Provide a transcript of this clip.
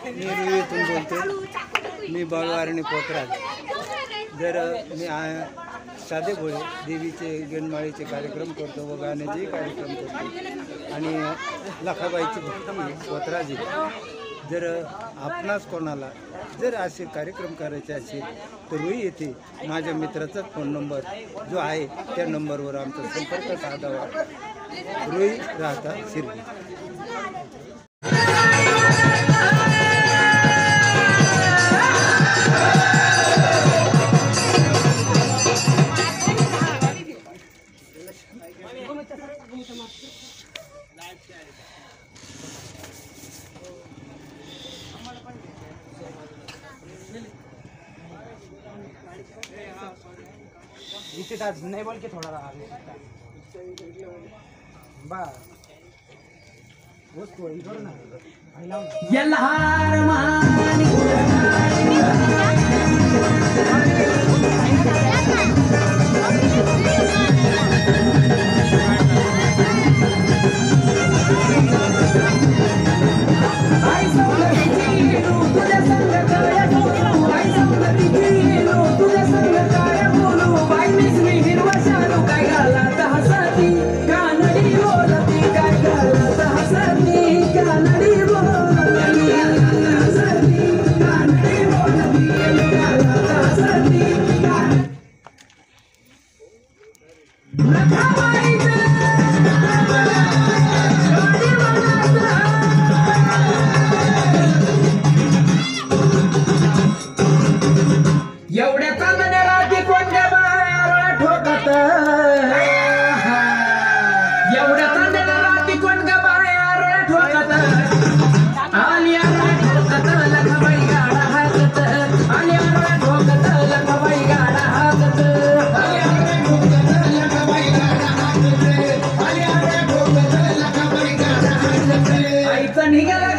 मी रुईतून बोलतो. मी बाळवारणी पोतराज. जर मी साधे भोळे देवीचे गणमाळीचे कार्यक्रम करतो व गाण्याचेही कार्यक्रम करतो आणि लखाबाईची भक्ती पोतराजी. जर आपणास कोणाला जर असे कार्यक्रम करायचे असेल तर रुई येथे माझ्या मित्राचाच फोन नंबर जो आहे त्या नंबरवर आमचा संपर्क साधावा. रुई राहता शिर्डी. नहीं बोल के थोड़ा रहा निघाला